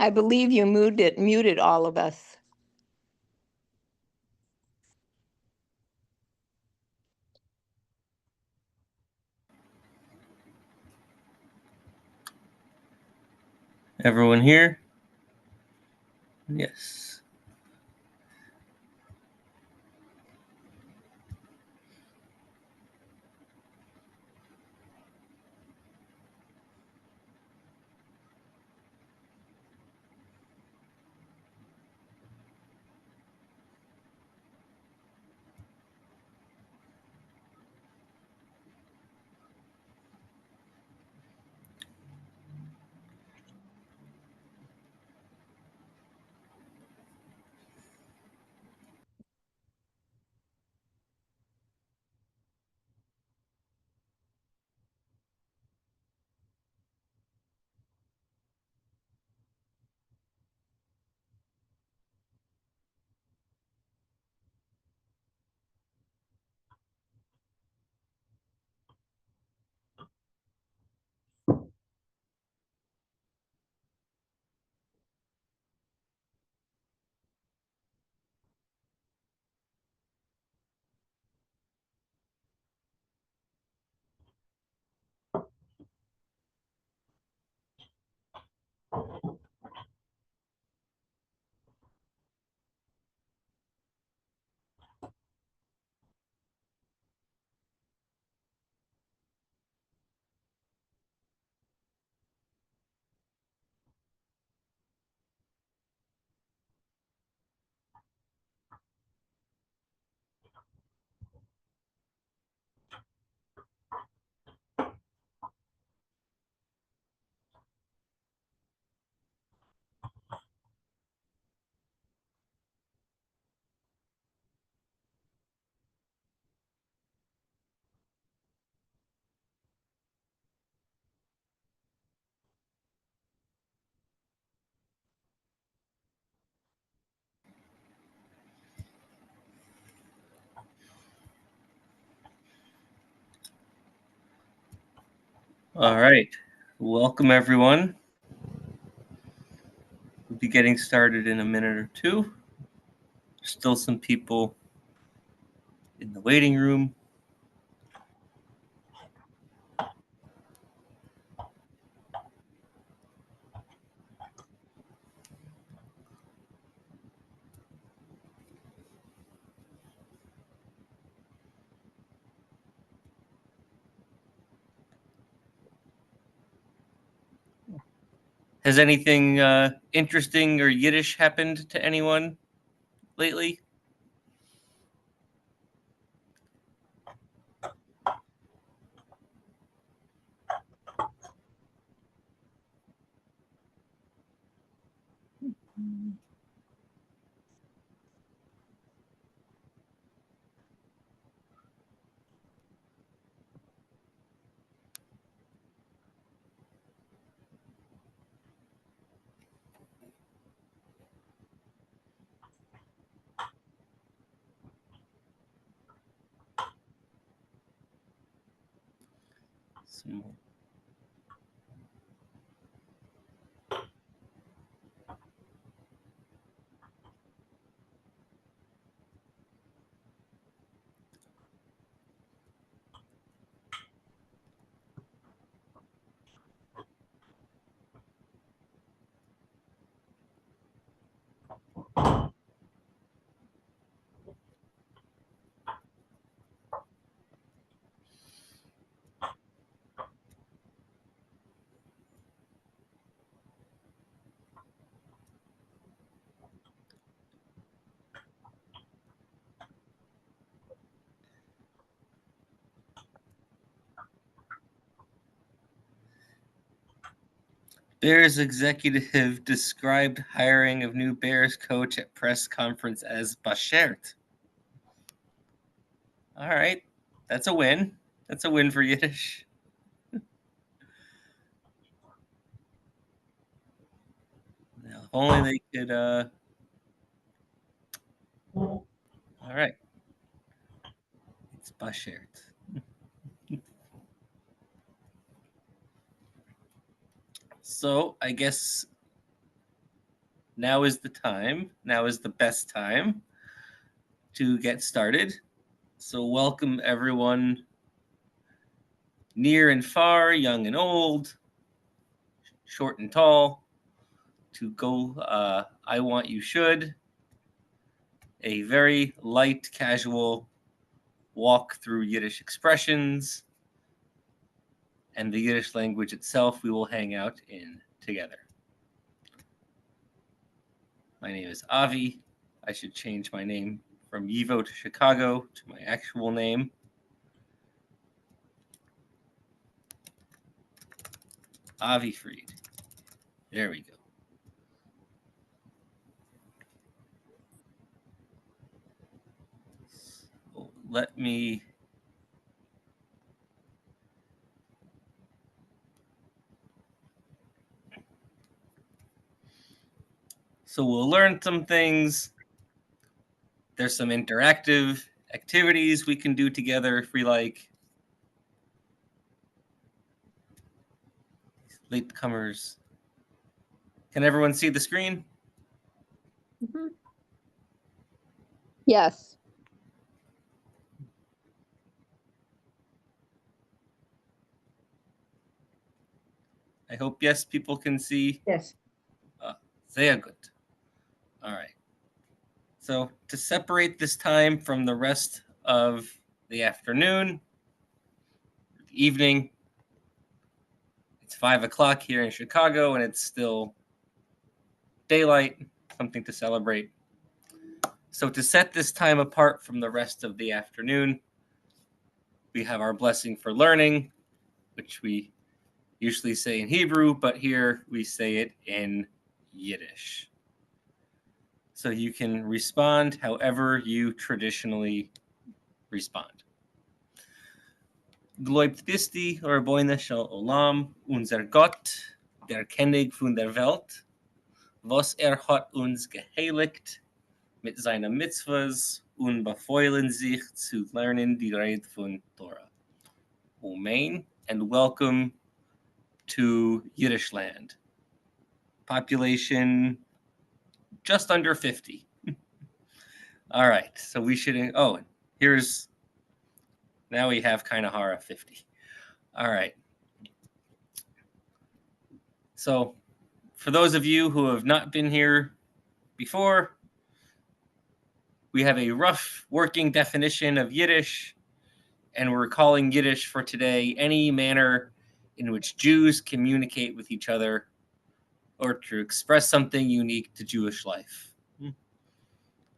I believe you muted all of us. Everyone here? Yes. All right. Welcome, everyone. We'll be getting started in a minute or two. Still some people in the waiting room. Has anything interesting or Yiddish happened to anyone lately? Some more. Bears executive described hiring of new Bears coach at press conference as bashert. All right. That's a win. That's a win for Yiddish. Now, if only they could. All right. It's bashert. So I guess now is the time. Now is the best time to get started. So welcome everyone, near and far, young and old, short and tall, to Go I Want You Should, a very light, casual walk through Yiddish expressions and the Yiddish language itself we will hang out in together. My name is Avi. I should change my name from Yivo to Chicago to my actual name. Avi Fried. There we go. So let me So we'll learn some things. There's some interactive activities we can do together if we like. Latecomers. Can everyone see the screen? Mhm. Yes. I hope yes, people can see. Yes. Sehr good. All right. So to separate this time from the rest of the afternoon, the evening, it's 5 o'clock here in Chicago and it's still daylight, something to celebrate. So to set this time apart from the rest of the afternoon, we have our blessing for learning, which we usually say in Hebrew, but here we say it in Yiddish. So you can respond however you traditionally respond. Gläubt bist die, Rabbeinu shel Olam, unser Gott, der König von der Welt, was hat uns geheiligt mit seinen Mitzvahs und befeuillen sich zu lernen die Rede von Torah. Amen, and welcome to Yiddish land. Population just under 50. All right, so we should, here's, now we have Kainahara 50. All right. So for those of you who have not been here before, we have a rough working definition of Yiddish, and we're calling Yiddish for today any manner in which Jews communicate with each other or to express something unique to Jewish life.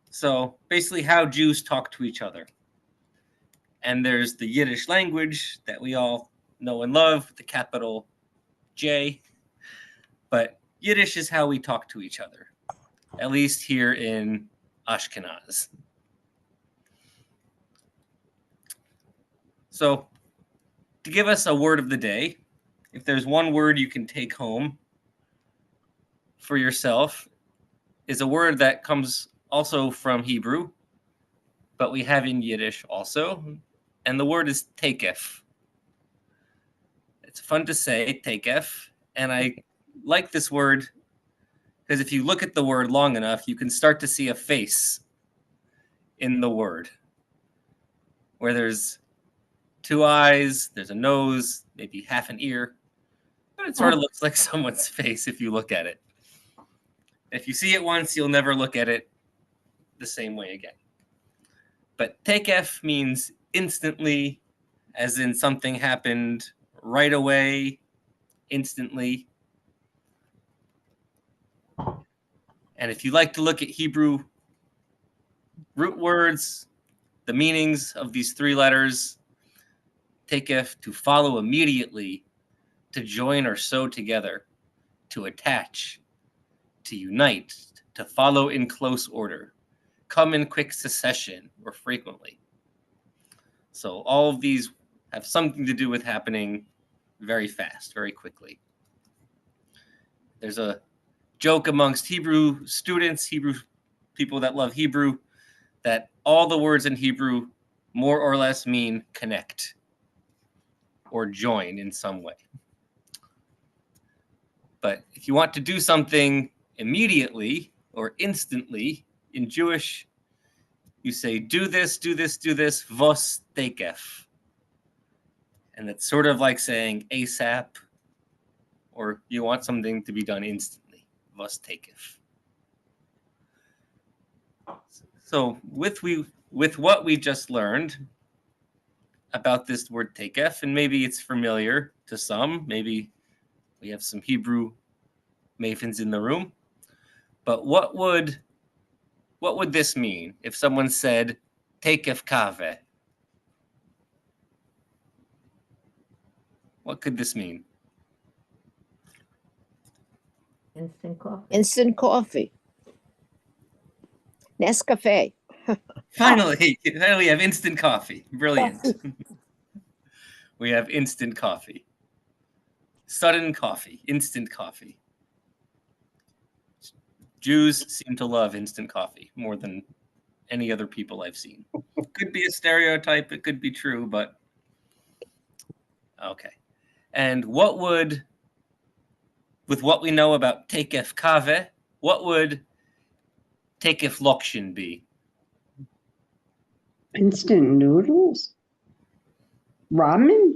So basically how Jews talk to each other. And there's the Yiddish language that we all know and love, the capital J. But Yiddish is how we talk to each other, at least here in Ashkenaz. So to give us a word of the day, if there's one word you can take home for yourself, is a word that comes also from Hebrew, but we have in Yiddish also, and the word is takef. It's fun to say, takef, and I like this word because if you look at the word long enough, you can start to see a face in the word, where there's two eyes, there's a nose, maybe half an ear, but it sort of looks like someone's face if you look at it. If you see it once, you'll never look at it the same way again. But takef means instantly, as in something happened right away, instantly. And if you like to look at Hebrew root words, the meanings of these three letters, takef, to follow immediately, to join or sew together, to attach, to unite, to follow in close order, come in quick succession or frequently. So all of these have something to do with happening very fast, very quickly. There's a joke amongst Hebrew students, Hebrew people that love Hebrew, that all the words in Hebrew more or less mean connect or join in some way. But if you want to do something immediately or instantly. In Jewish, you say, do this, do this, do this, vos tekef. And it's sort of like saying ASAP, or you want something to be done instantly, vos tekef. So with what we just learned about this word tekef, and maybe it's familiar to some, maybe we have some Hebrew mavens in the room, but what would this mean if someone said tekef kave? What could this mean? Instant coffee. Instant coffee. Nescafe. Finally, we have instant coffee. Brilliant. We have instant coffee. Sudden coffee, instant coffee. Jews seem to love instant coffee more than any other people I've seen. Could be a stereotype, it could be true, but okay. And with what we know about tekef kave, what would tekef lokshin be? Instant noodles? Ramen?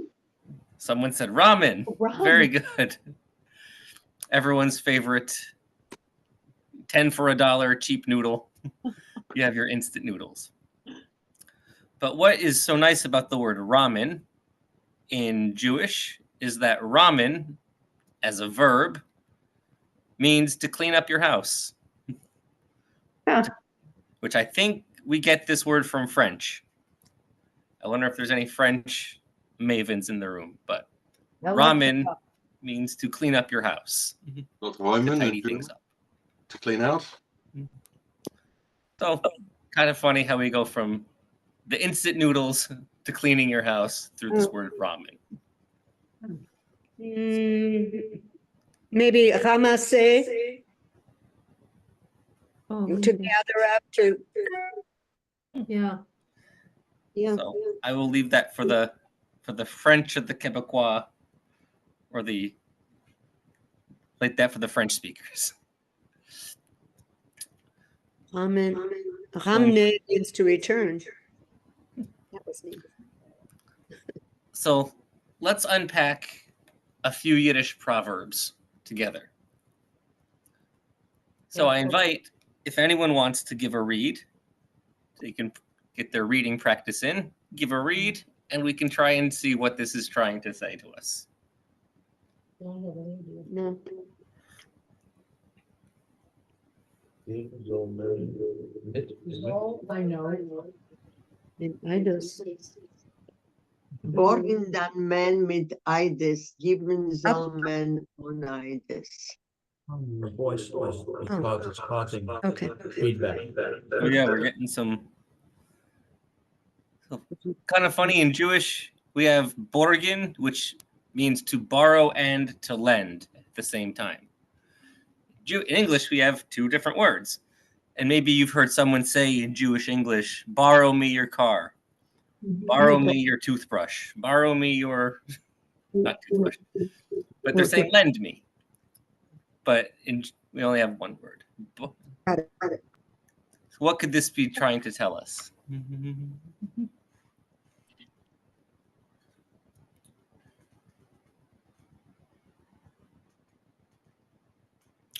Someone said ramen. Ramen. Very good. Everyone's favorite 10 for $1 cheap noodle. You have your instant noodles. But what is so nice about the word ramen in Jewish is that ramen, as a verb, means to clean up your house. Huh. Which I think we get this word from French. I wonder if there's any French mavens in the room, but ramen means to clean up your house. Not To Roman, tidy things up. to clean out. So kind of funny how we go from the instant noodles to cleaning your house through this word ramen. Maybe ramasse, Oh, to gather up, to, yeah. yeah. So I will leave that for the French of the Quebecois, or like that for the French speakers. Ramener means to return. That was neat. So let's unpack a few Yiddish proverbs together. So I invite, if anyone wants to give a read, they can get their reading practice in, give a read, and we can try and see what this is trying to say to us. No. I know. I just, Borgen dan men mit Eides, geben soll men uneides. The voice because it's causing okay. feedback. Oh yeah, we're getting some. Kind of funny, in Jewish, we have borgen, which means to borrow and to lend at the same time. In English, we have two different words. And maybe you've heard someone say in Jewish English, borrow me your car, borrow me your toothbrush, borrow me your, not toothbrush, but they're saying lend me. But we only have one word. Got it. So what could this be trying to tell us?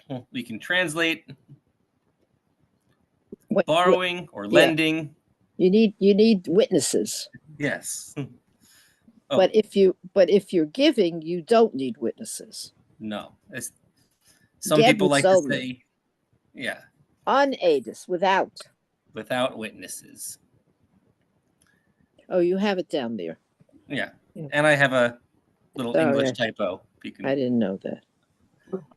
Well, we can translate borrowing or lending. You need witnesses. Yes. Oh, But if you're giving, you don't need witnesses. no. Some people like to say, yeah, Unaided, without. without witnesses. Oh, you have it down there. Yeah. And I have a little English typo. You can, I didn't know that.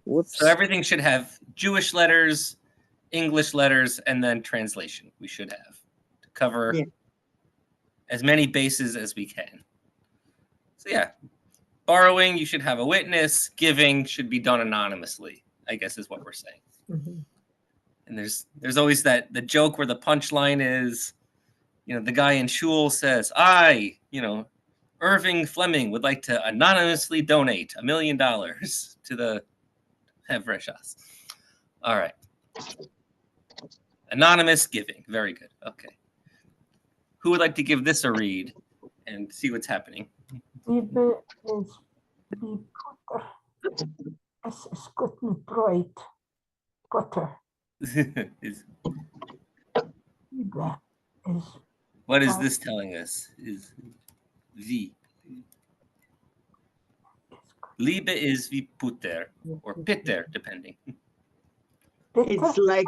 Whoops. so everything should have Jewish letters, English letters, and then translation. We should have to cover as many bases as we can. So yeah, borrowing, you should have a witness. Giving should be done anonymously, I guess is what we're saying. Mhm. And there's always the joke where the punchline is, the guy in shul says, I, Irving Fleming would like to anonymously donate $1 million to the Hevreshas. All right. Anonymous giving. Very good. Okay. Who would like to give this a read and see what's happening? Liebe is wie Butter. Es ist guten Brot. Butter. Is- Liebe is what is this telling us? Is wie. Liebe is wie Puter or Pitter, depending. It's like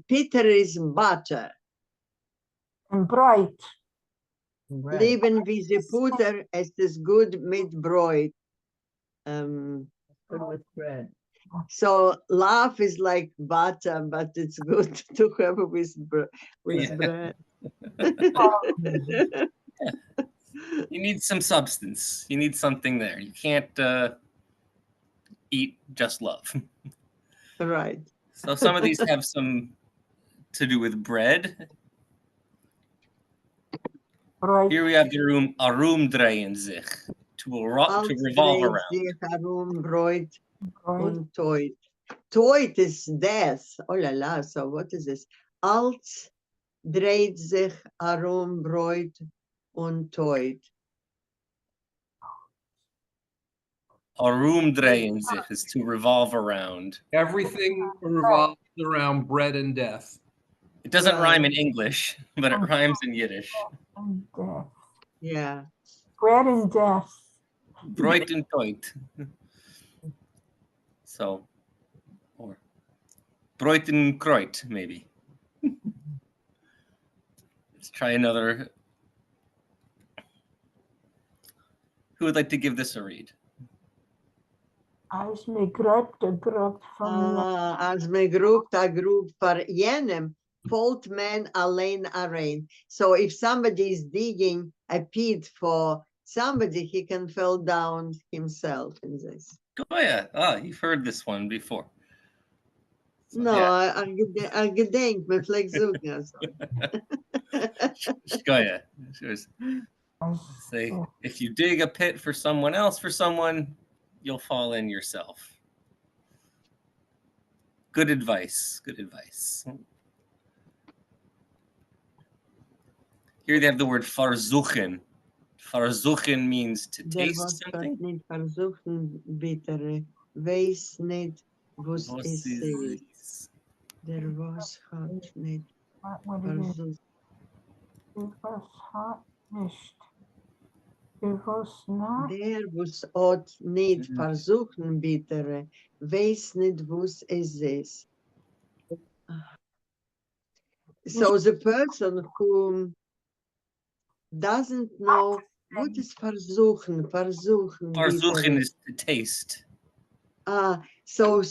Peter is butter. and bright. Right. Leben wie sie Puter, es ist gut mit Brot. Good with bread. So laugh is like butter, but it's good to have with Yeah. bread. You need some substance. You need something there. You can't eat just love. Right. So some of these have some to do with bread. Bright. Here we have the room drehen sich, to revolve Dreht around. sich herum, Brot Bright. und Teut. Teut is death. Oh la la, so what is this? Als dreht sich herum, Brot und Teut. Drehen sich is to revolve around. Everything revolves around bread and death. It doesn't Right. rhyme in English, but it rhymes in Yiddish. And death. Yeah. Bread and death. Breut und Teut. So, or Breut und Kreut, maybe. Let's try another. Who would like to give this a read? Als me grubt van Als men groept, a groep voor jenem, valt men alleen areen. So if somebody is digging a pit for somebody, he can fall down himself in this. Oh yeah, you've heard this one before. So, No, yeah. I gedenk me vlek zoeken. Shkoya. Say, if you dig a pit for someone else, for someone, you'll fall in yourself. Good advice. Good advice. Here they have the word versuchen. Versuchen means to taste something. Niet verzoeken, bittere. Wees niet, was Was is is het. this? Was gaat niet wat it is. verzoeken. It was hot nicht. It was not. Was ought niet Mhm. verzoeken, bittere. Wees niet, was is this. So the person who doesn't know what is versuchen, Versuchen bittere. is to taste. So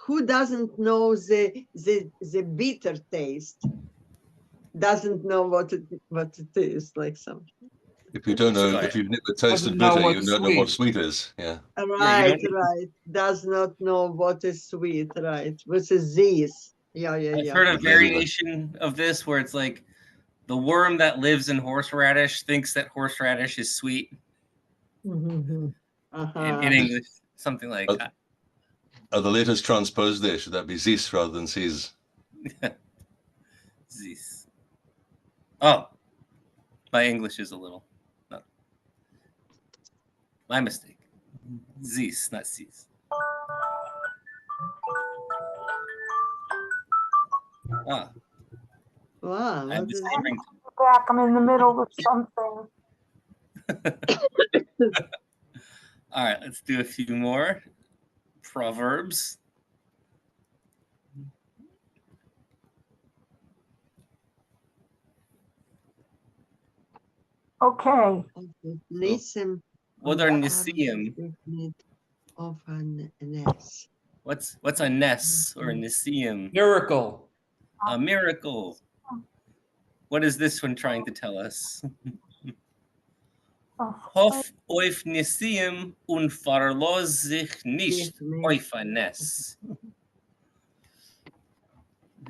who doesn't know the bitter taste? Doesn't know what it is, like something. If you don't know, Right. if you've never tasted Doesn't know bitter, you what's don't know what sweet. sweet is. Yeah. Right, don't- right. Does not know what is sweet, right? What is this? Yeah. I've heard a Neither. variation of this where it's like the worm that lives in horseradish thinks that horseradish is sweet. Uh-huh. In English, something like But- the latest transposed there, should that be Zis rather than Cs? Zis. Oh, my English is a little. No. My mistake. Zis, not Cs. Ah, Wow. I have What the is same ringtone. Back, I'm in the middle of something. All right, let's do a few more proverbs. Okay. Nisim What are Nisim? of an nest. What's a Ness or a Nisim? Miracle. A miracle. What is this one trying to tell us? Hoff auf Nisim und verlos sich nicht auf ein Ness. You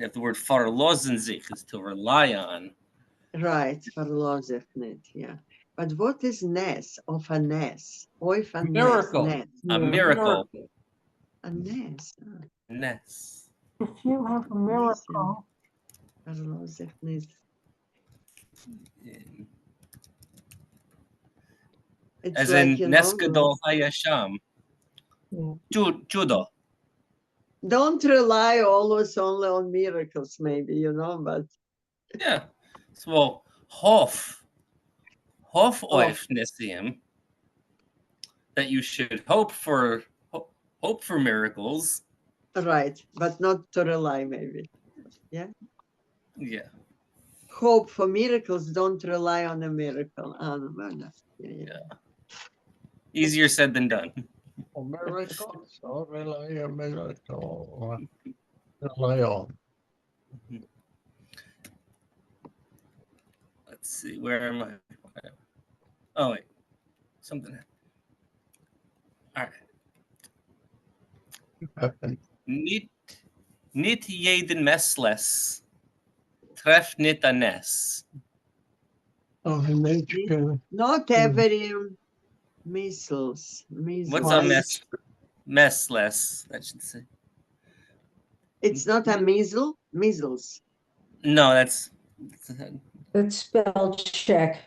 have the word verlosen sich is to rely on. Right, verlozechnet, yeah. But what is nest of a nest? Of a Miracle. nest. A miracle. A nest. Ness. If you have a miracle, It's As like, in you know, Neskadol Hayasham. Judo. don't rely always only on miracles, maybe, you know, but Yeah. So, well, Hof oif Nesium. That you should hope for miracles. right, but not to rely, maybe. Yeah. Hope for miracles, don't rely on a miracle. Yeah. Easier said than done. A miracle, so rely a miracle. Rely on. Let's see, where am I? Oh wait, something happened. All right. Nit jeden mesles. Treff nit a ness. Oh, nature. Not every measles. What's a mess? Messless, that should say. It's not a measles. No, that's spell check.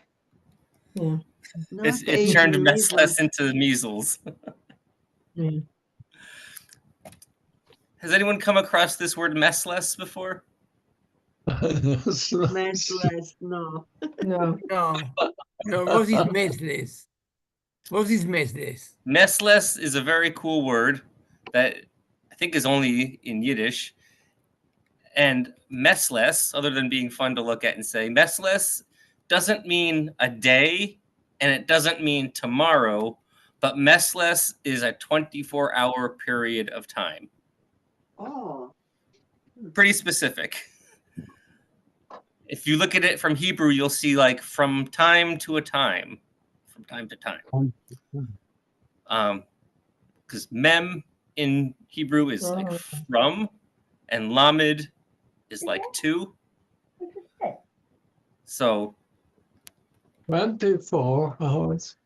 Yeah. it turned messless into measles. Yeah. Has anyone come across this word messless before? Messless, no. No. No, what is messless? What is messless? Messless is a very cool word that I think is only in Yiddish. And messless, other than being fun to look at and say, messless doesn't mean a day and it doesn't mean tomorrow, but messless is a 24-hour period of time. Oh. Pretty specific. If you look at it from Hebrew, you'll see like from time to a time, from time to time. Because mem in Hebrew is like from, and lamed is like to. So 24 hours.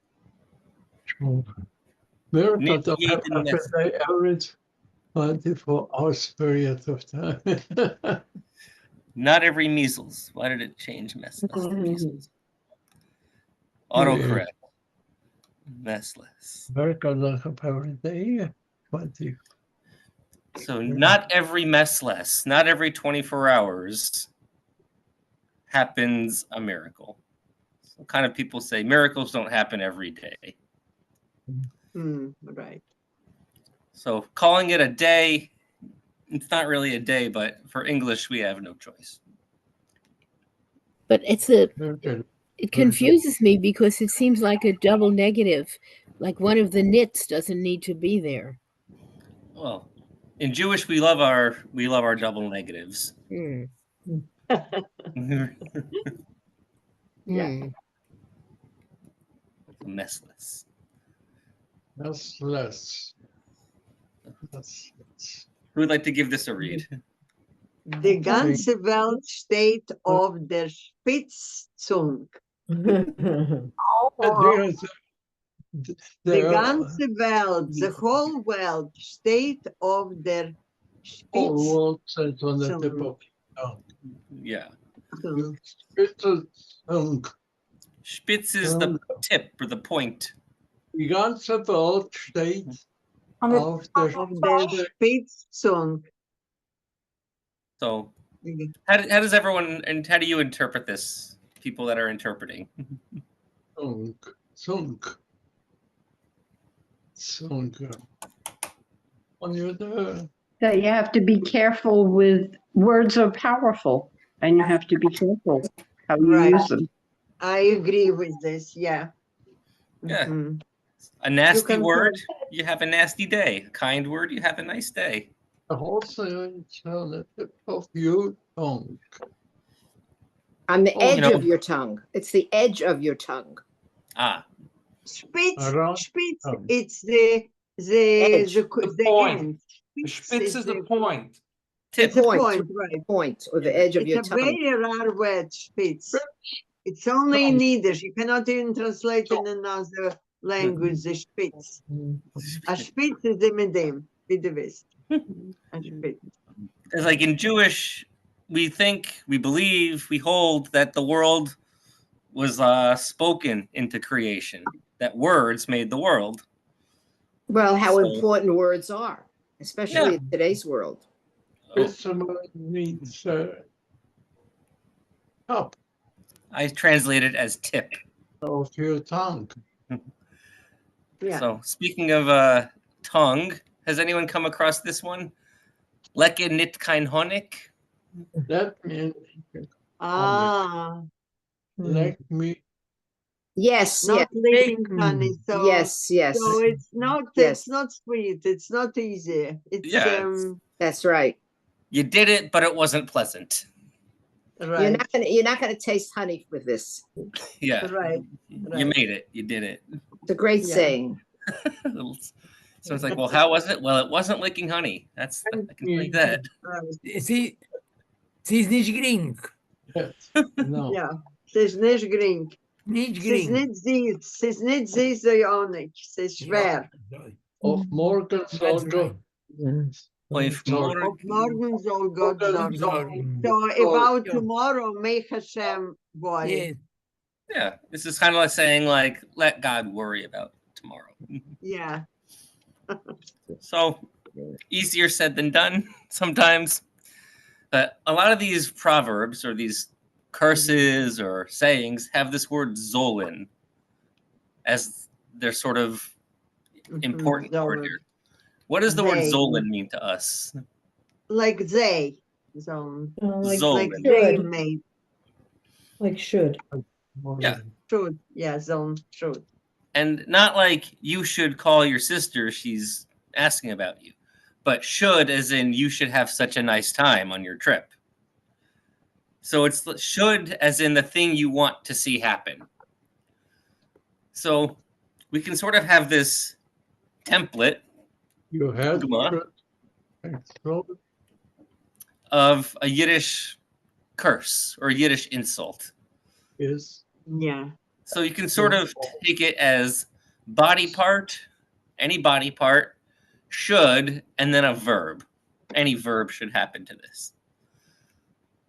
Miracles don't happen every day, average 24 hours period of time. not every measles. Why did it change measles? Autocorrect. Messless. Miracles don't happen every day. 20. So not every messless, not every 24 hours happens a miracle. So kind of people say miracles don't happen every day. Right. So calling it a day, it's not really a day, but for English, we have no choice. But it confuses me because it seems like a double negative, like one of the nits doesn't need to be there. Well, in Jewish, we love our double negatives. Yeah. Messless. Messless. Who would like to give this a read? Die ganze Welt steht auf der Spitzzung. The ganze Welt, the whole world steht auf der Spitzzung. Whole world says on the tip of Yeah. Spitzzung. Spitz is the tip or the point. Die ganze Welt steht auf der Spitzzung. So, how does everyone, and how do you interpret this? People that are interpreting. Zunk. On your That you have to be careful with words are powerful, and you have to be careful how you use them. I agree with this. Yeah. Yeah. A nasty word, you have a nasty day. A kind word, you have a nice day. The whole thing on the tip of your tongue. On the edge of your tongue. It's the edge of your tongue. Spitz, it's the point. end. Spitz is the point. It's the point, right? Point, or the edge of your tongue. It's a very rare word, Spitz. It's only in Yiddish. You cannot even translate in another language the Spitz. A Spitz is a medem. wie du willst. Bitte. It's like in Jewish, we think, we believe, we hold that the world was spoken into creation, that words made the world. Well, how So- important words are, especially Yeah. in today's world. Bismillah means top I translate it as tip. of your tongue. Yeah. So speaking of tongue, has anyone come across this one? Lekke nit kein Honig. That means Ah, let me. Yes, not licking Mm. honey. So, yes, yes. so it's not Yes. it's not sweet. It's not easy. It's Yeah, That's right. You did it, but it wasn't pleasant. right. You're not gonna taste honey with this. Yeah, Right. you made it. You did it. It's a great Yeah. saying. So it's like, well, how was it? Well, it wasn't licking honey. I can tell you that. Right. Sie ist nicht gering. Yes. No. Ja, es ist nicht gering. Nicht Es ist gering. nicht süß. Es ist nicht süß, auch nicht. Es ist schwer. Of morgen soll That's go. Auf morgen. Auf morgen soll Gott sorgen. Sorgen. So about Yeah. tomorrow, may Hashem worry. Yes. Yeah, this is kind of like saying, like, let God worry about tomorrow. Yeah. So easier said than done sometimes. But a lot of these proverbs or these curses or sayings have this word zolin as their sort of important word here. What does the word They. zolin mean to us? Like they. So, Like Zolin. like they should, made. like should. Yeah. Should. Yeah, zone. Should. And not like you should call your sister, she's asking about you, but should as in you should have such a nice time on your trip. So it's should as in the thing you want to see happen. So we can sort of have this template You have Duma. to of a Yiddish curse or a Yiddish insult. is Yeah. So you can sort of take it as body part, any body part, should, and then a verb. Any verb should happen to this.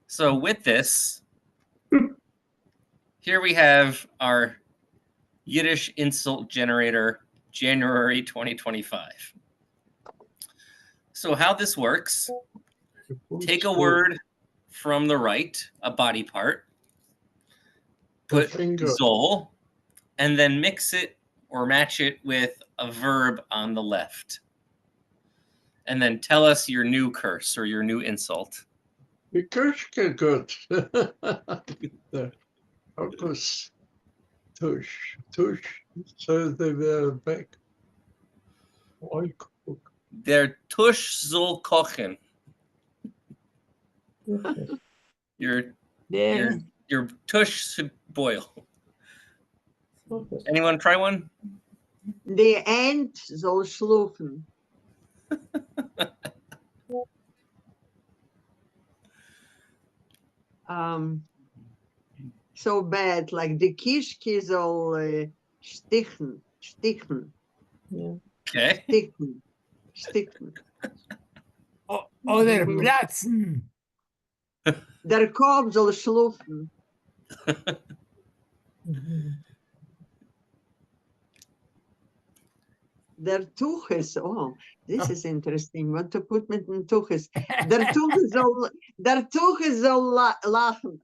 So with this, here we have our Yiddish insult generator, January 2025. So how this works, take a word from the right, a body part, put finger. zol, and then mix it or match it with a verb on the left. And then tell us your new curse or your new insult. The Kirschke good. The focus tush, so they were back. Der Tush soll kochen. Your There. your tush should boil. Anyone try one? The ant soll schlufen. So bad, like the kishki soll stichen. Okay. Stichen. Oder platzen. Der Kopf soll schlufen. Der Tuches, oh, this is interesting. What to put mit dem Tuches? Der Tuches soll lachen.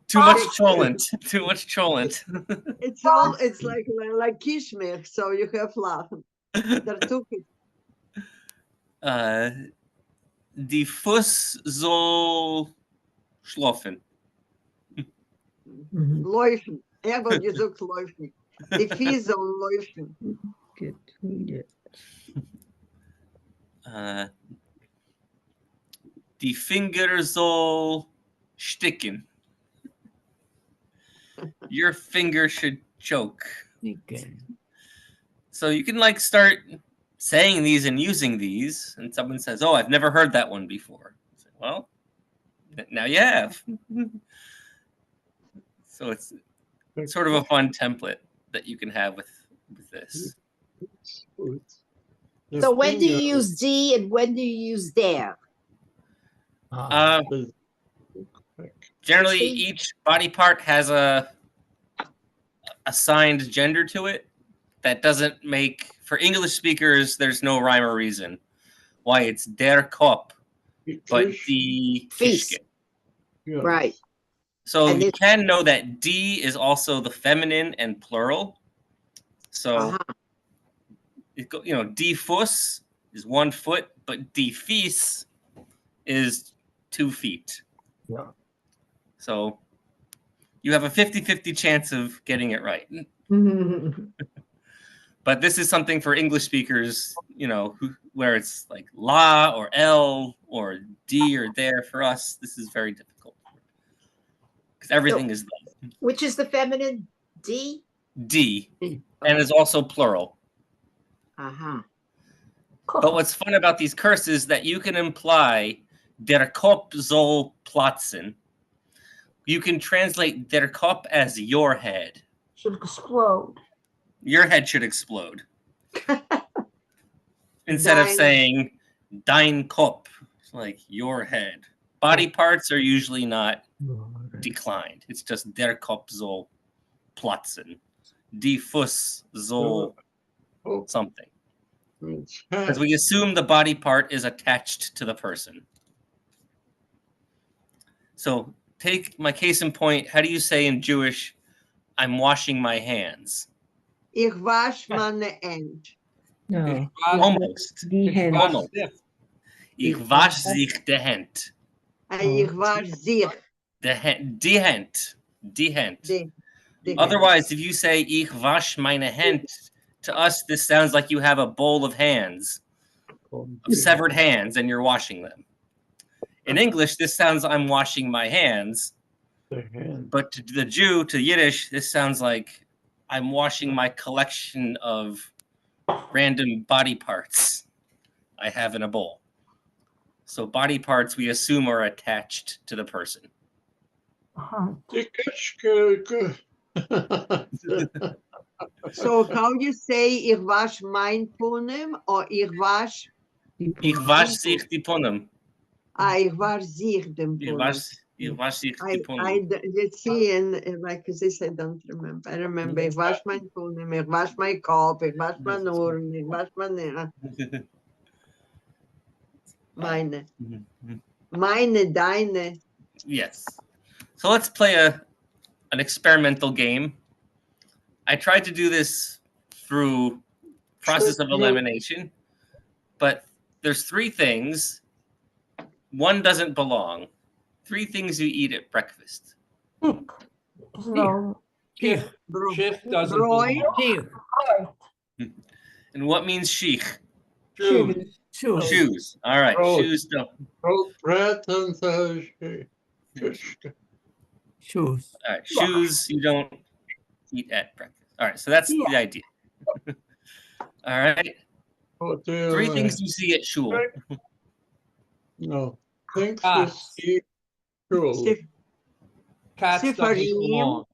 Too much cholent. Too much cholent. It's like kishmech, so you have lachen. Der Tuches. Die Fuß soll schlafen. Läufen. Er hat gesagt läufen. Die Vieh sollen läufen. Die Finger soll sticken. Your finger should choke. So you can like start saying these and using these, and someone says, "Oh, I've never heard that one before." Say, well, now you have. So it's sort of a fun template that you can have with this. The So when do you finger- use D and when do you use der? the- Generally, See? each body part has a assigned gender to it. That doesn't make, for English speakers, there's no rhyme or reason why it's der Kopf, but fish, die Fies. Fischke. yeah. Right. So And you it- can know that D is also the feminine and plural. So, Uh-huh. die Fuß is 1 foot, but die Fies is 2 feet. Yeah. So you have a 50-50 chance of getting it right. But this is something for English speakers, where it's like la or L or D or there. For us, this is very difficult because everything is Which is the feminine? D? D and is also plural. Uh-huh. But what's fun about these curses is that you can imply der Kopf soll platzen. You can translate der Kopf as your head. Should explode. Your head should explode. Instead of Dein- saying dein Kopf, like your head. Body parts are usually not declined. It's just der Kopf soll platzen. Die Fuß soll something. Because we assume the body part is attached to the person. So take my case in point. How do you say in Jewish, I'm washing my hands? Ich wasch meine Hände. No. Almost. Die Hand. Almost. Ich wasch sich die Hand. Ich wasch sich. Die Hand. Die Hand. Die Hand. Die Otherwise, if you say ich wasch meine Hand, to us this sounds like you have a bowl of hands, of severed hands, and you're washing them. In English, this sounds I'm washing my hands. The hand. But to the Jew, to Yiddish, this sounds like I'm washing my collection of random body parts I have in a bowl. So body parts we assume are attached to the person. So how you say ich wasch mein Punem or ich wasch? Ich wasch sich die Punem. Ich wasch sich den Ich Punem. wasch sich die Punem. Let's see, and like this, I don't remember. I remember ich wasch mein Punem, ich wasch mein Kopf, ich wasch mein Ohren, ich wasch meine. Meine, deine. Yes. So let's play an experimental game. I tried to do this through process of elimination, but there's 3 things. One doesn't belong. 3 things you eat at breakfast. No. Shift doesn't Broi. belong. Right. And what means sheikh? Shoes. Shoes. All right. Oh. Shoes don't. Bread and Shoes. All right. Shoes you don't eat at breakfast. All right. So that's the idea. All right. 3 things you see at shul. No. Things you Cats. see. Cool. Cats doesn't Sefarim. belong.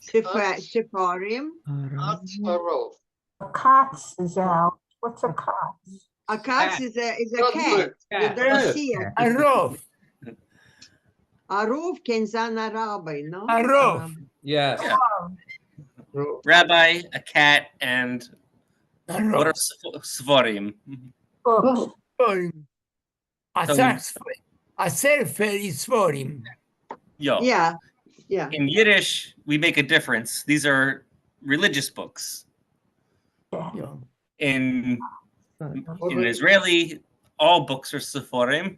Sefarim. That's a roll. A cat's is out. What's a cat? A cat is a cat. You don't see it. A roof. A roof can sein a rabbi, no? A roof. Yes. Yeah. Rabbi, a cat, and A what are roof. svarim? Books. A sefer is for him. Yo. Yeah, yeah. In Yiddish, we make a difference. These are religious books. Yeah. In Israeli, all books are seforim,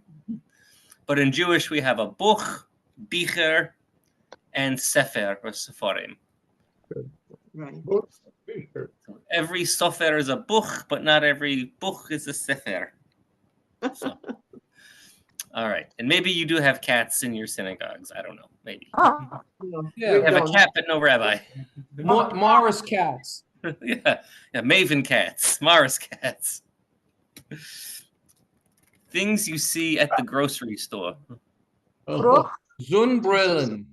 but in Jewish, we have a buch, bicher, and sefer or seforim. Right. Every sofer is a buch, but not every buch is a sefer. So, all right, and maybe you do have cats in your synagogues. I don't know. Maybe Ah, No, Yeah, you have a don't. cat, but no rabbi. Morris cats. yeah, Maven cats, Morris cats. Things you see at the grocery store. Brook. Zonbrillen.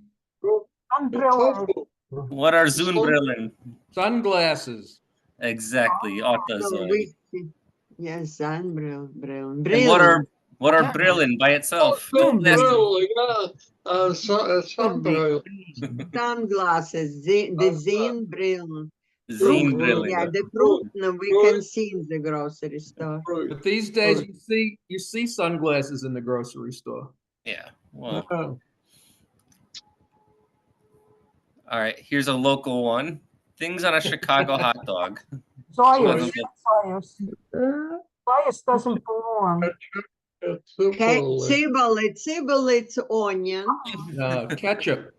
Umbrella. What are Zunbrillen? Sunglasses. Exactly. So Otazoi. we, yes, sunbrill, brill, And brilliant. what are brillen by itself? Sunbrill, yeah. Sunbrill. Sunglasses, the zine brill. Zine Yeah, brillen. the fruit we can see in the grocery store. But these days, you see sunglasses in the grocery store. Yeah. Well, Yeah. all right. Here's a local one. Things on a Chicago hot dog. Zoyas, Well, Zoyas. Zoyas doesn't belong. Cibolettes, onion, Ketchup.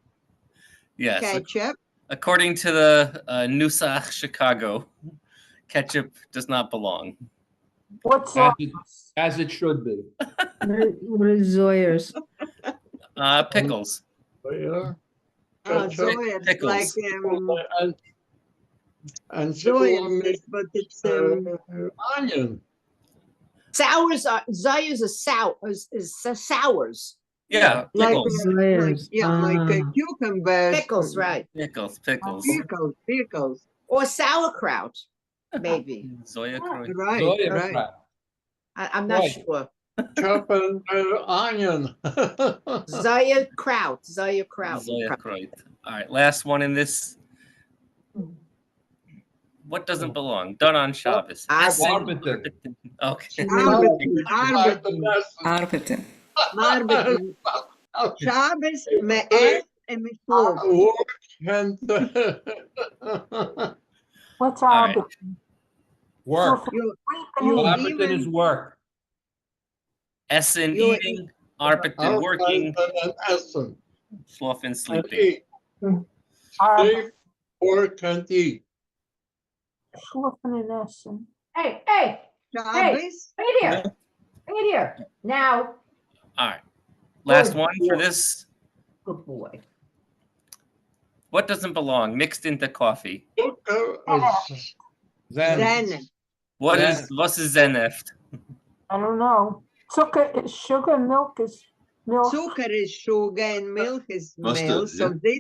Yes. ketchup. According to the Nusach Chicago, ketchup does not belong. What's As Zoyas? as it should be. What is Zoyers? Pickles. Yeah. Zoyas, Pickles. like And Zoyas, but it's onion. Sours are Zayas are sour is sours. Yeah, like pickles. Zoyers. like cucumbers. Pickles, right? Pickles. Or sauerkraut, maybe. Zoya Croy. Right, Zoya right. crap. I'm not Right. sure. Chopping onion. Sauerkraut. Zoya Croy. All right, last one in this. What doesn't belong? Done on Shabbos. Arbiter. Okay. Arbeiten. Shabbos, me'er, and mishloch. What's All right. arbit? Work. Arbiter Even is work. Essen You- eating, Arbiten working, Essen. Slofen And sleeping. eat. Sleep, work, and eat. Schluffen in Essen. Hey, hey, Shabbos, right here, right here. Now, All right. Last Good one for boy. this. good boy. What doesn't belong mixed into coffee? Sugar is Zen. What Yeah. is was is Zeneft? I don't know. Zucker is sugar, milk is milk. Sugar is sugar and milk is Mustard, milk. So yeah.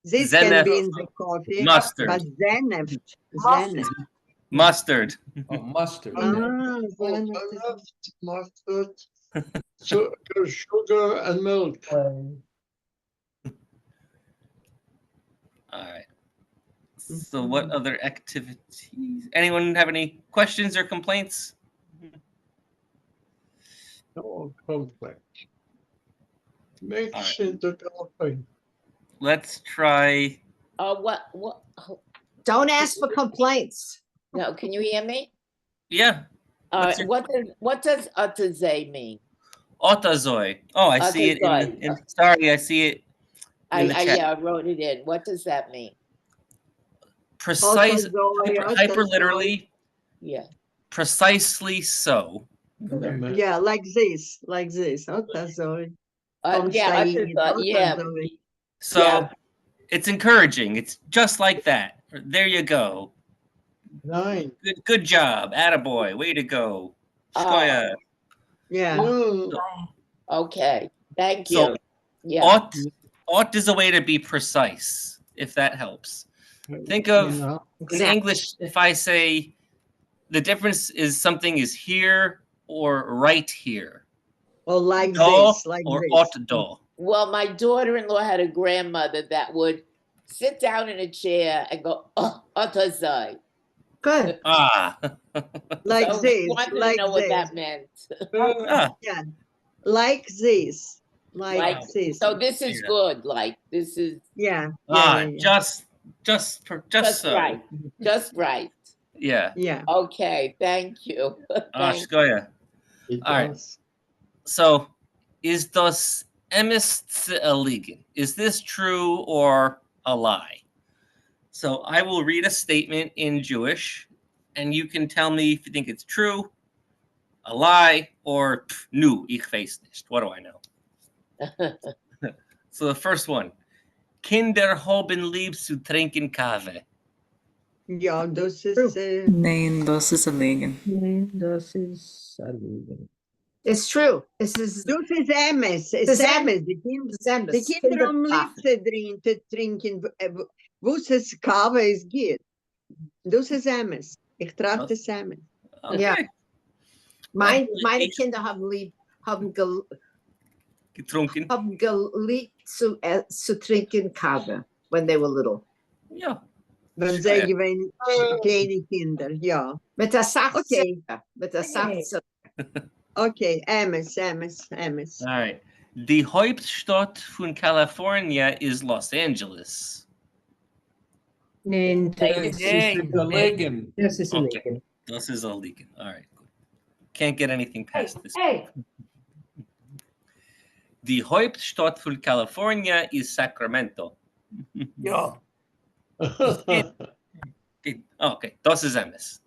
this Zenef. can be in the coffee. Mustard. But zenef. Mustard. Mustard. Oh, mustard. mustard, sugar, and milk. All right. So what other activities? Anyone have any questions or complaints? No complex. Mix All right. into coffee. Let's try. What? Don't ask for complaints. No, can you hear me? Yeah. What's your- What does atazay mean? Otazoi. Oh, I see it in sorry, I see it in the chat. I wrote it in. What does that mean? Precise, Otazoi, hyper otazoi. literally, Yeah. precisely so. Yeah, like this. Otazoi. From Yeah, Said, yeah. otazoi. So Yeah. it's encouraging. It's just like that. There you go. Nine. Good job. Attaboy. Way to go. Shkoya. Yeah. Okay. Thank you. So Yeah. ought is a way to be precise, if that helps. Think of in English, if I say the difference is something is here or right here. Or like Do this. Like or this. ought do. Well, my daughter-in-law had a grandmother that would sit down in a chair and go, oh, atazay. Good. Ah. Like So this. wanted Like to know what this. that meant. Ah. Yeah. Like this. Like this. So this is Yeah. good. Like this is Yeah. Ah, Yeah. just so. right. Just right. Yeah. Yeah. Okay. Thank you. Thank Shkoya. All right. So, is das emes liegen? Is this true or a lie? So I will read a statement in Jewish, and you can tell me if you think it's true, a lie, or nu, ich weiß nicht. What do I know? So the first one. Kinder haben lieb zu trinken Kaffee. Ja, das ist. Nein, das ist erlegen. Nein, das ist erlegen. It's true. This is Das ist Emes. Es Das ist ist Emes. Die Kinder haben lieb zu trinken, wo es Kaffee geht. Das ist Emes. Ich trage das zusammen. Okay. Ja. Meine Kinder haben Getrunken. geliebt zu trinken Kava when they were little. Ja. Wenn sie gewesen kleine Kinder, ja. Mit der Saft. Okay. Mit der Saft. Okay, Amos. All right. Die Hauptstadt von California is Los Angeles. Nee, Nee, gelegen. das ist Okay. illegal. Das is illegal. All right. Good. Can't get anything past this. Hey, Die Hauptstadt von California is Sacramento. Ja. Okay. Das is Amos.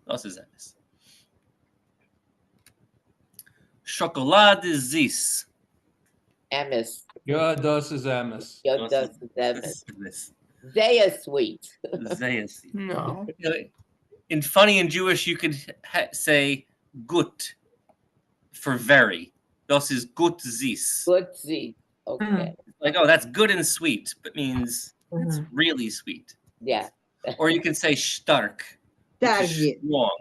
Schokolade is süß. Amos. Ja, das ist Amos. Ja, das ist Amos. This. Sehr sweet. Sehr süß. No. In funny in Jewish, you could say gut for very. Das is gut süß. Good sweet. Okay. Like, oh, that's good and sweet, but means it's really sweet. Yeah. Or you can say stark, which is strong.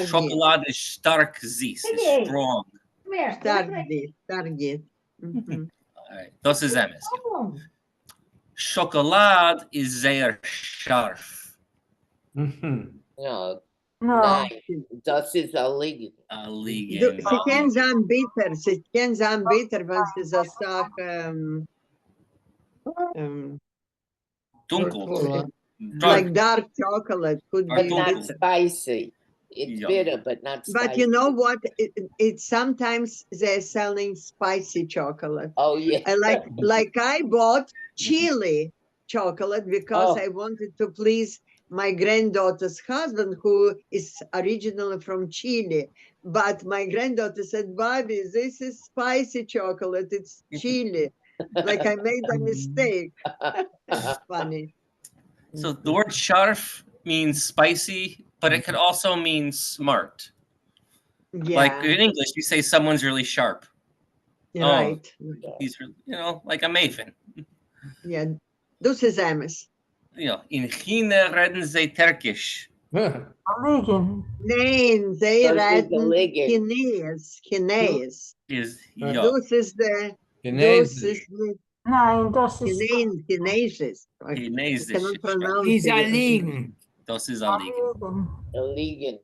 Chocolate is stark süß, is strong. come here. Target. Mhm. All right, das ist Amos. Schokolade is sehr scharf. No. No. Nein. Das ist illegal. Illegal. Sie können sein bitter, wenn sie so sagen, Dunkel. like dark chocolate could But be not bitter. spicy. It's Yeah. bitter, but not spicy. But you know what? It sometimes they're selling spicy chocolate. Oh, yeah. I bought chili chocolate because Oh. I wanted to please my granddaughter's husband, who is originally from Chile. But my granddaughter said, Bobby, this is spicy chocolate. It's chili. Like I made a mistake. It's funny. So the word scharf means spicy, but it could also mean smart. Yeah. Like in English, you say someone's really sharp. Right. He's really, like a maven. Yeah. Das ist Amos. In China reden sie Turkish. Illegal. Nein, sie Das ist reden illegal. Chines. Is Das ist the Chinesisch. Nein, das ist Chinesisch. I Chinesisch. cannot pronounce He's it. illegal. Das ist illegal. Illegal.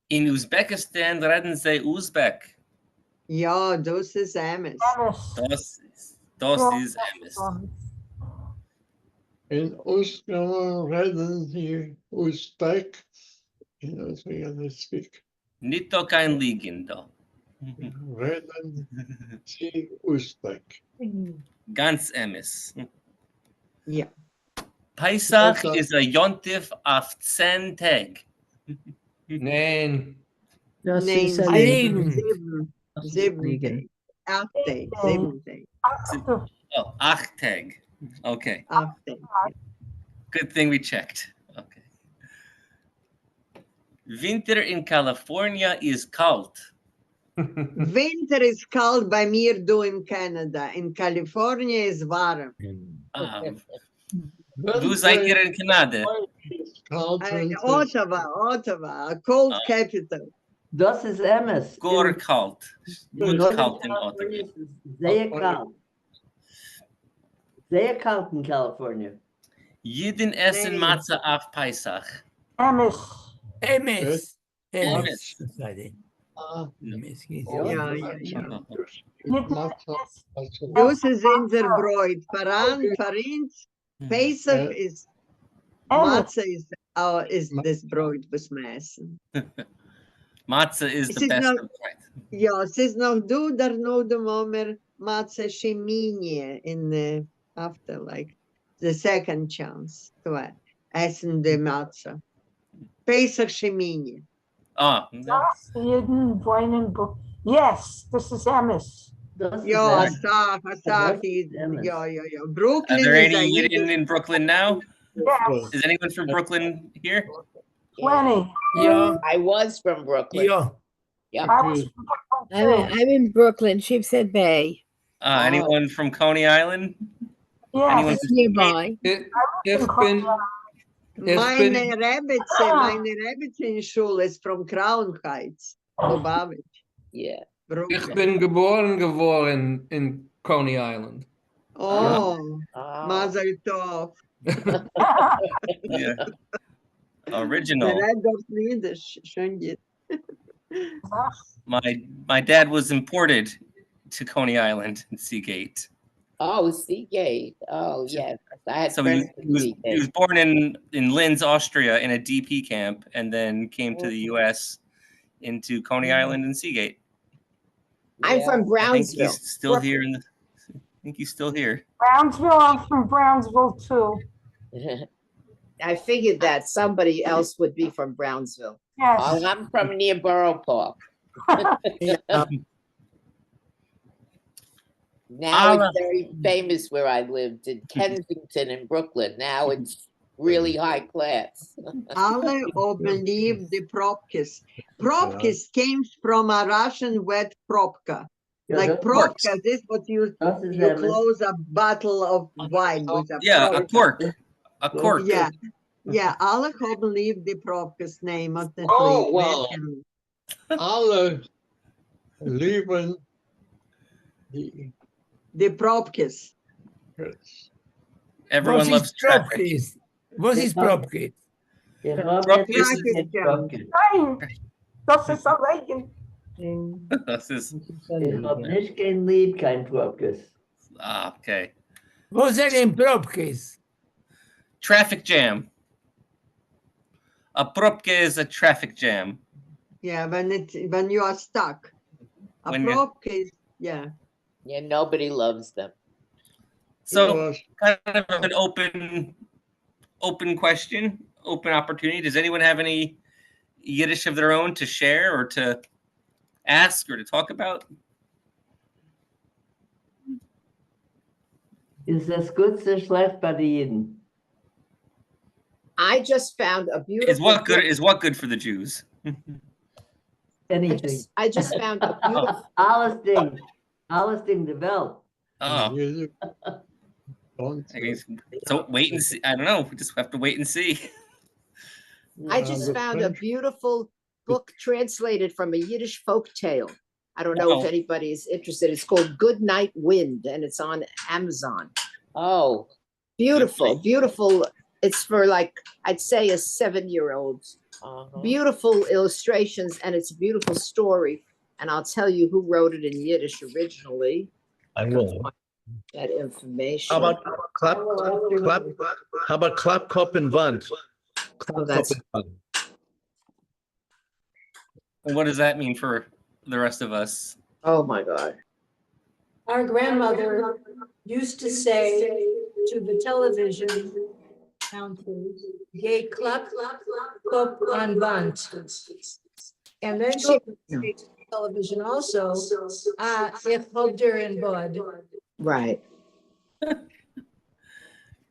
In Uzbekistan reden sie Uzbek. Ja, das ist Amos. Das ist Amos. In Ostgamma reden sie Uzbek. As we can speak. Nicht doch kein Liegen da. Reden sie Uzbek. Ganz Amos. Ja. Pesach is a Yontif auf 10 Tag. Nein. Das Nein, ist illegal. Sieben illegal. Tage. 8 Tage. 7 Tage. Oh, 8 Tag. Okay. 8 Tage. Good thing we checked. Okay. Winter in California is cold. Winter is kalt bei mir do in Canada. In California is warm. Wo seid ihr in Kanada? Ottawa, a cold capital. Das ist Amos. Gore kalt. Gut kalt in Ottawa. Sehr kalt. Sehr kalt in California. Jeden essen Matzah auf Pesach. Amos. Amos. Amos. Das ist unser Bräut. Für uns, Pesach ist, Matzah ist das Bräut, was wir essen. Matzah is the best of bread. Ja, es ist noch du, der noch dem Omer Matzah Shemini in after, like, the second chance to essen the Matzah. Pesach Shemini. Das jeden weinen. Yes, this is Amos. Ja, Asach, ja. Brooklyn Are there is any a Yidden in Brooklyn now? Yes. Is anyone from Brooklyn here? 20. Yeah. I was from Brooklyn. Yeah. Yeah. I'm in Brooklyn, Sheepshead Bay. Anyone from Coney Island? Yes. Anyone It's nearby. Ich bin, Meine Rabbits in Schule is from Crown Heights, Lubavitch. Yeah. Ich bin geboren geworden in Coney Island. Oh, Mazel Tov. Yeah. Der Original. redet auf Yiddish. Schön geht. My dad was imported to Coney Island in Seagate. Oh, Seagate. Oh, yes. I had So friends he in was Seagate. born in Linz, Austria, in a DP camp, and then came to the U.S. into Coney Island and Seagate. I'm from I think Brownsville. he's still here. I think he's still here. Brownsville, I'm from Brownsville too. I figured that somebody else would be from Brownsville. Yes. Oh, I'm from near Borough Park. Now it's very famous where I lived in Kensington in Brooklyn. Now it's really high class. Alle oben lieb die Propkes. Propkes came from a Russian word propka. Like propka, this is what you close a bottle of wine with a Yeah, a cork. A cork. Yeah, yeah. Alle oben lieb die Propkes name of the Oh, well. Alle lieben the Propkes. Everyone loves traffic. Propkes. Was ist Propkes? Nein, das ist ein Regen. Das ist. Ich hab nicht kein Lied, kein Propkes. Ah, okay. Was are in Propkes? Traffic jam. A propke is a traffic jam. Yeah, when you are stuck. A When you're- propke, yeah. Yeah, nobody loves them. So, kind of an open question, open opportunity. Does anyone have any Yiddish of their own to share or to ask or to talk about? Ist das gut so schlecht bei den Jeden? I just found a beautiful. Is what good for the Jews? Anything. I just found a beautiful. Alles Ding der Welt. Oh. I guess, so wait and see. I don't know. We just have to wait and see. I just found a beautiful book translated from a Yiddish folk tale. I don't know if anybody is interested. It's called Good Night Wind, and it's on Amazon. Oh, beautiful, beautiful. It's for like, I'd say a 7-year-old. Beautiful illustrations, and it's a beautiful story. And I'll tell you who wrote it in Yiddish originally. I will. That information. How about clap? How about clap, cup, and Wand? Oh, that's. And what does that mean for the rest of us? Oh my God. Our grandmother used to say to the television counters, "Geh clap, clap on Wand." And then she would say to the television also, "Ich hab dir in Bud." Right.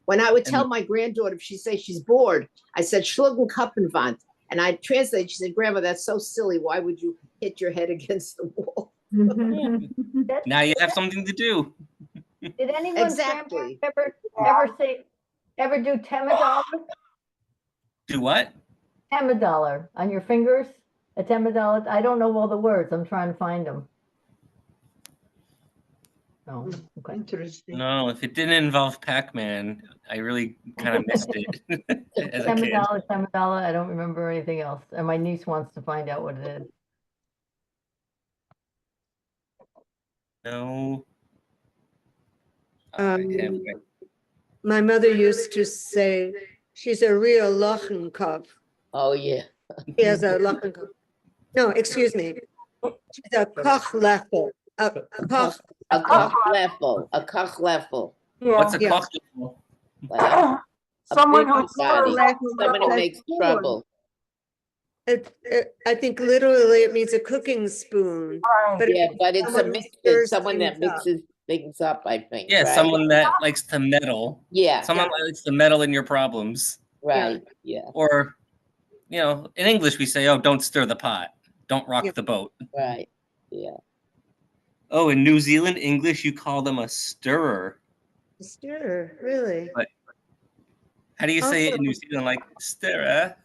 When I would tell my granddaughter, if she say she's bored, I said Schlugen Kuppenwand. And I translate, she said, Grandma, that's so silly. Why would you hit your head against the wall? Now you have something to do. Did anyone Exactly. ever do $10? Do what? $10 on your fingers? A $10. I don't know all the words. I'm trying to find them. Oh, okay. Interesting. No, if it didn't involve Pac-Man, I really kind of missed it as a kid. $10. I don't remember anything else. And my niece wants to find out what it is. No. My mother used to say she's a real Lochenkopf. Oh, yeah. She has a Lochenkopf. No, excuse me. She's a Kochleffel. A Kochleffel. A Kochleffel. What's a Yeah. Kochleffel? Well, Someone big who's body, like- someone who like makes spoon. trouble. I think literally it means a cooking spoon. But Yeah, but it's a someone who mixer, stirs someone that things up. mixes things up, I think. Yeah, right? someone that likes to meddle. Yeah. Someone that likes to meddle in your problems. Right, yeah. Or, in English we say, oh, don't stir the pot. Don't rock the boat. Right, yeah. Oh, in New Zealand English, you call them a stirrer. Stir, really? But How do you say it in Also- New Zealand? Like stirrer,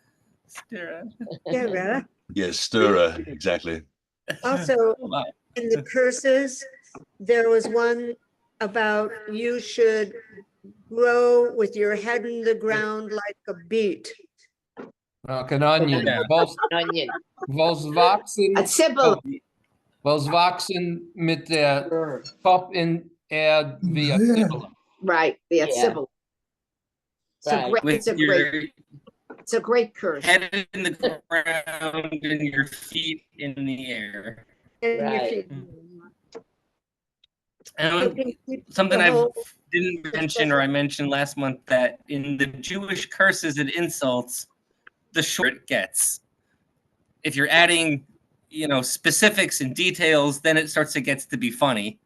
stirrer. Yeah, Yes, stirrer, exactly. also, Wow. in the curses, there was one about you should grow with your head in the ground like a beet. Like an onion. Yeah. Onion. Was wachsen. A sibyl. Was wachsen mit der Kopf in Erd wie a Sibylle. Right, the Yeah. Sibyl. It's a Right. great, With it's a great curse. head in the ground and your feet in the air. And your Right. feet. And You can keep something the I whole- didn't mention, or I mentioned last month, that in the Jewish curses and insults, the shorter it gets. If you're adding, specifics and details, then it starts to get to be funny.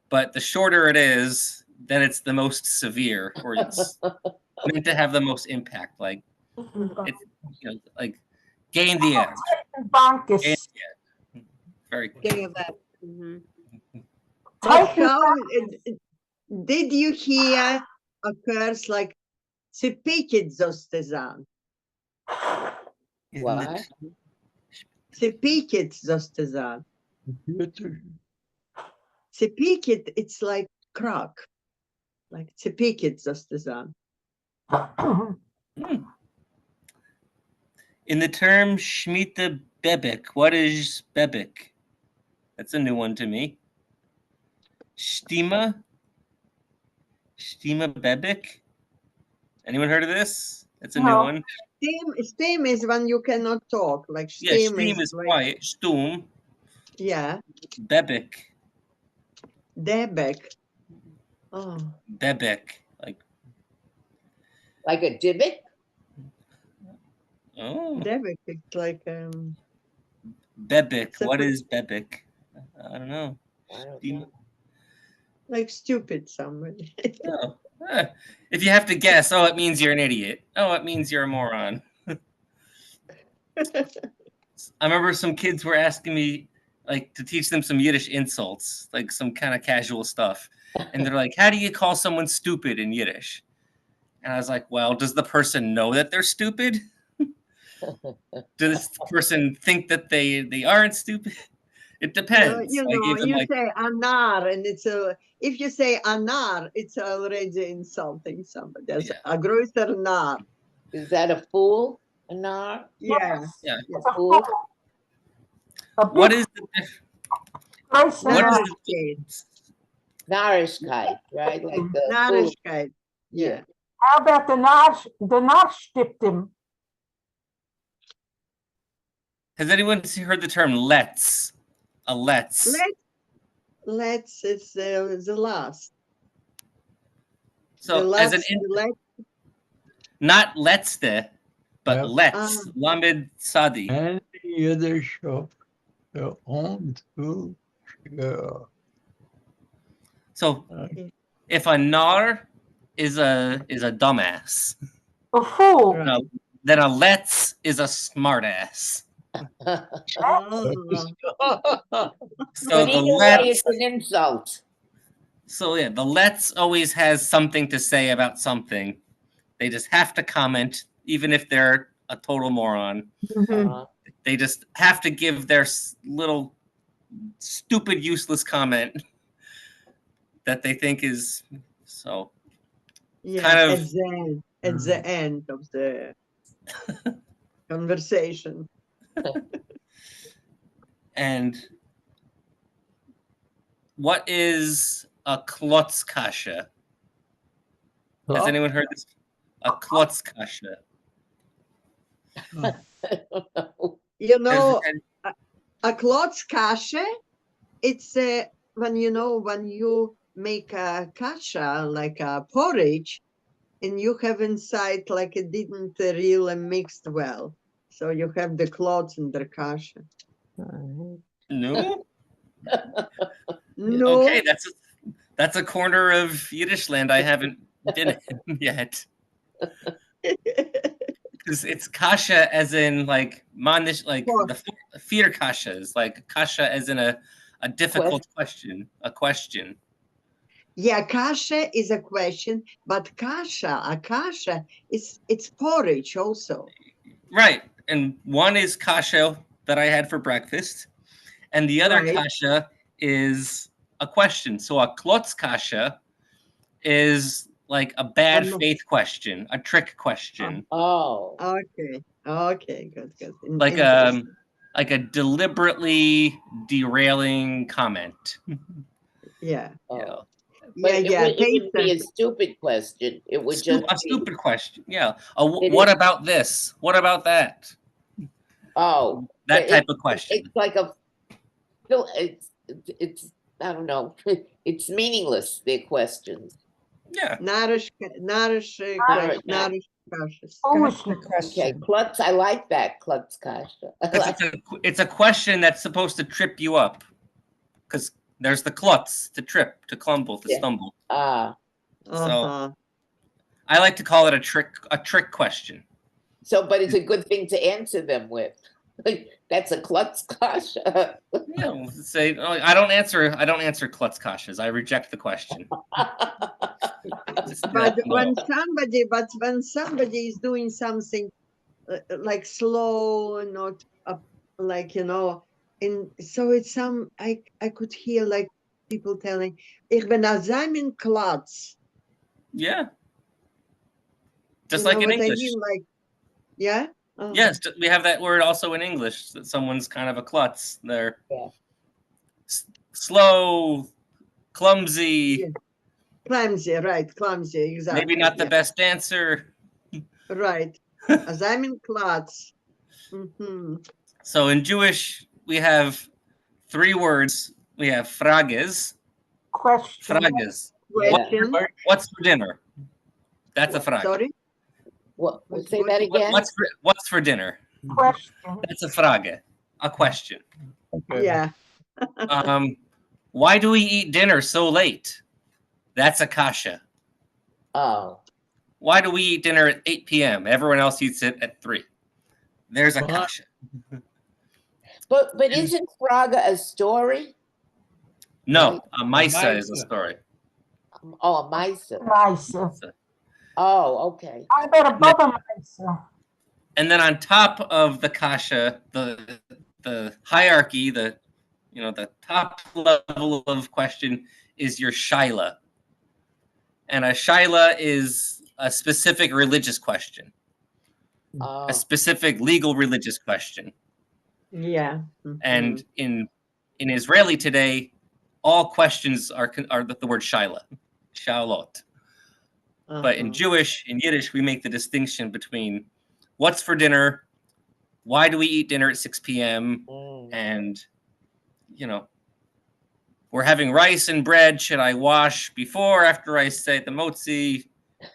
But the shorter it is, then it's the most severe, or it's meant to have the most impact. Like it's, like gay in the air. Bonkers. Gay in the air. Very good. Gay of that. Mhm. But how did you hear a curse like "Sepikit zostezan"? What? Sepikit zostezan. Sepikit, it's like crock. Like sepikit zostezan. In the term Shemitah Bebek, what is Bebek? That's a new one to me. Stima Bebek? Anyone heard of this? That's a new No. one. Stem is when you cannot talk. Like Yeah, stem Stim is like, quiet. Stum. yeah. Bebek. Debek. Oh. Bebek. Like a divot? Oh. Debek, it's like Bebek. What Separate- is Bebek? I don't know. I don't Stim- know. like stupid somebody. Oh. If you have to guess, it means you're an idiot. Oh, it means you're a moron. I remember some kids were asking me, like, to teach them some Yiddish insults, like some kind of casual stuff. And they're like, how do you call someone stupid in Yiddish? And I was like, well, does the person know that they're stupid? Does the person think that they aren't stupid? It depends. You I know, gave them you like, say anar, and if you say anar, it's already insulting somebody. There's a größer nar. Is that a fool? A nar? Yeah. yeah. A fool? What is the difference? What is the Narishkeit, right? Like the fool. Narishkeit. Yeah. How about the Nachstiftim? Has anyone heard the term let's? A let's. Let's, it's the last. So The as an last, not letzte, but Yep. let's. Lamed Sadi. And Yiddish of the own to share. So if a nar is a dumbass, A fool. then a let's is a smartass. So But the either way, let's. it's an insult. So yeah, the let's always has something to say about something. They just have to comment, even if they're a total moron. Uh-huh. They just have to give their little stupid, useless comment that they think is so. yeah, kind of- at the end of the conversation. And what is a klotzkasha? Has anyone heard this? A klotzkasha. You know, a klotzkasche, it's when you make a kasha, like a porridge, and you have inside like it didn't really mixed well. So you have the clots in the kasha. No? No. Okay, that's a corner of Yiddish land I haven't been in yet. Because it's kasha as in like manish, like the fear kasha is like kasha as in a difficult question, a question. Yeah, kasha is a question, but akasha it's porridge also. Right. And one is kasha that I had for breakfast, and the other Right. kasha is a question. So a klotz kasha is like a bad faith question, a trick question. Oh. Okay, good. Like Interesting. like a deliberately derailing comment. Yeah. Oh. Yeah, But yeah. it wouldn't be a Pesach. stupid question. It would just A be, stupid question. Yeah. It What is- about this? What about that? oh, That but type of question. It's like it's I don't know. It's meaningless. Their questions. Yeah. Narish kashas. Okay, klutz. I like that klutz kasha. It's a question that's supposed to trip you up, because there's the klutz, to trip, to clumble, to stumble. So I like to call it a trick question. So, but it's a good thing to answer them with. That's a klutz kasha. Yeah, we'll say I don't answer klutz kashas. I reject the question. But when somebody is doing something like slow, not like and so it's I could hear like people telling, "Ich bin in klats." Yeah. Just You like know in what I English. mean? Like, yeah. Yes, we have that word also in English, that someone's kind of a klutz. They're slow, clumsy. Clumsy, right? Clumsy, exactly. Maybe not the best dancer. Right. As I'm in klats. So in Jewish, we have 3 words. We have frages. Question. Frages. Question. What's for dinner? That's a frage. Sorry? What? Say that again. What's for dinner? Question. That's a frage. A question. Yeah. Why do we eat dinner so late? That's a kasha. Oh. Why do we eat dinner at 8 p.m.? Everyone else eats it at 3. There's a kasha. But isn't Fraga a story? No, a Misa is a story. Oh, a Misa. Misa. Oh, okay. I bet above a Misa. And then on top of the kasha, the hierarchy, the top level of question is your shaila. And a shaila is a specific religious question. A specific legal religious question. Yeah. And in Israeli today, all questions are the word shaila, shalot. But in Jewish, in Yiddish, we make the distinction between what's for dinner, why do we eat dinner at 6 p.m., and, we're having rice and bread. Should I wash before, after I say the motzi?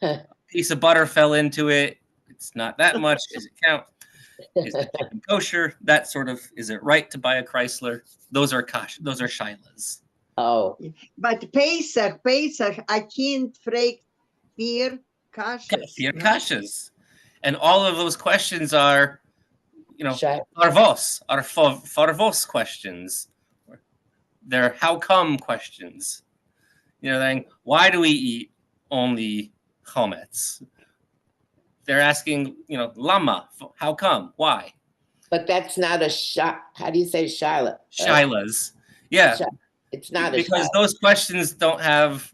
A piece of butter fell into it. It's not that much. Does it count? Is the chicken kosher? That sort of, is it right to buy a Chrysler? Those are shailas. Oh. But Pesach, a kind fragt 4 kashas. 4 kashas. And all of those questions are, farvos questions. They're how come questions. Why do we eat only chometz? They're asking, lama, how come, why? But that's not a how do you say shaila? Shailas. Yeah. It's not because those questions don't have,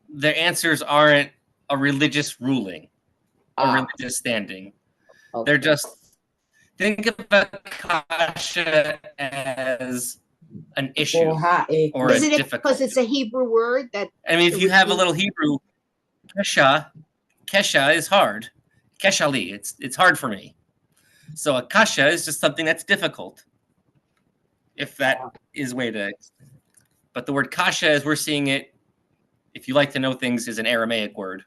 their answers aren't a religious ruling, a religious standing. Okay. They're just, think of a kasha as an issue or Isn't it difficult. because it's a Hebrew word that? I mean, if you have a little Hebrew, kesha is hard. Keshali, it's hard for me. So a kasha is just something that's difficult. If that is way to, but the word kasha, as we're seeing it, if you like to know things, is an Aramaic word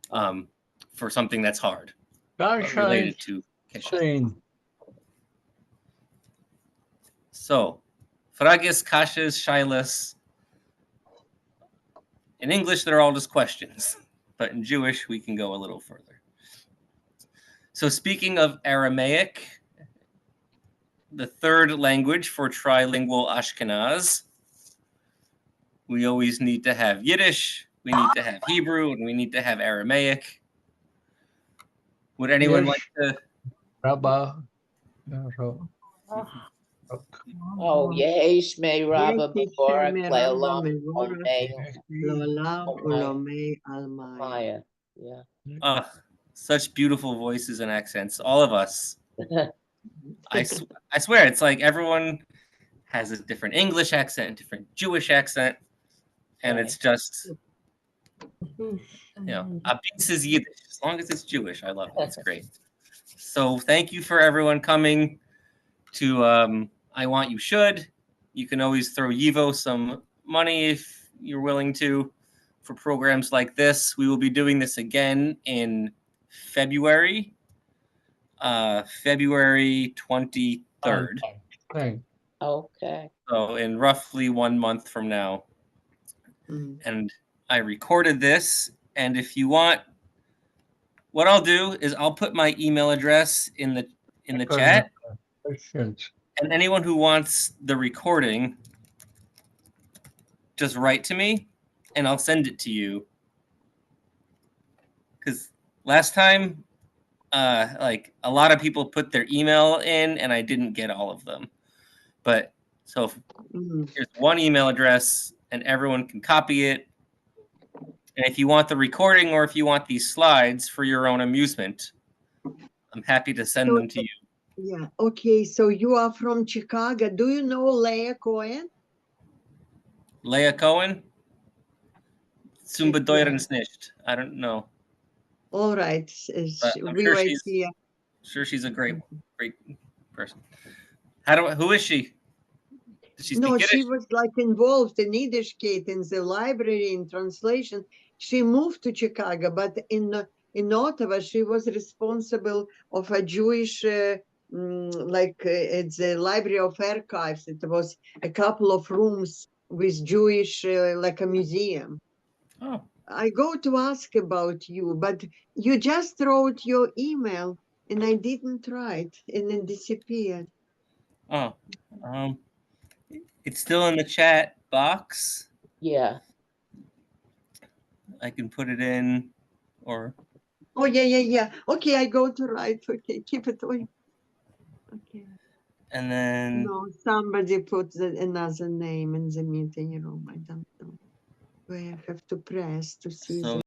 for something that's hard, related to kesha. So, fragis, kashas, shailas. In English, they're all just questions, but in Jewish, we can go a little further. So, speaking of Aramaic, the third language for trilingual Ashkenaz, we always need to have Yiddish, we need to have Hebrew, and we need to have Aramaic. Would anyone Yes. like to? Rabba. Oh, Yehi Shmei Rabba Yeki Mevorach Sheme Rabba Le'olam Mevorach Omeinu L'olam Ulamei Almai. Maya. Yeah. Such beautiful voices and accents, all of us. I swear, it's like everyone has a different English accent, different Jewish accent, and it's just, Abis is Yiddish. As long as it's Jewish, I love it. It's great. So thank you for everyone coming to I Want You Should. You can always throw Yivo some money if you're willing to for programs like this. We will be doing this again in February, February 23rd. Okay. So in roughly 1 month from now. And I recorded this. And if you want, what I'll do is I'll put my email address in the chat. And anyone who wants the recording, just write to me and I'll send it to you. Because last time, like a lot of people put their email in and I didn't get all of them. But so here's one email address and everyone can copy it. And if you want the recording or if you want these slides for your own amusement, I'm happy to send them to you. Yeah. Okay. So you are from Chicago. Do you know Leah Cohen? Leah Cohen? Zum Bedeutendes nicht. I don't know. All right. I'm sure she's a great person. Who is she? Does she speak No, Yiddish? she was like involved in Yiddishkeit in the library in translation. She moved to Chicago, but in Ottawa, she was responsible of a Jewish, it's the Library of Archives. It was a couple of rooms with Jewish, like a museum. Oh. I go to ask about you, but you just wrote your email and I didn't write and it disappeared. Oh, it's still in the chat box. Yeah. I can put it in or. Oh, yeah. Okay, I go to write. Okay, keep it away. Okay. And then. No, somebody put another name in the meeting room. I don't know. Where I have to press to see the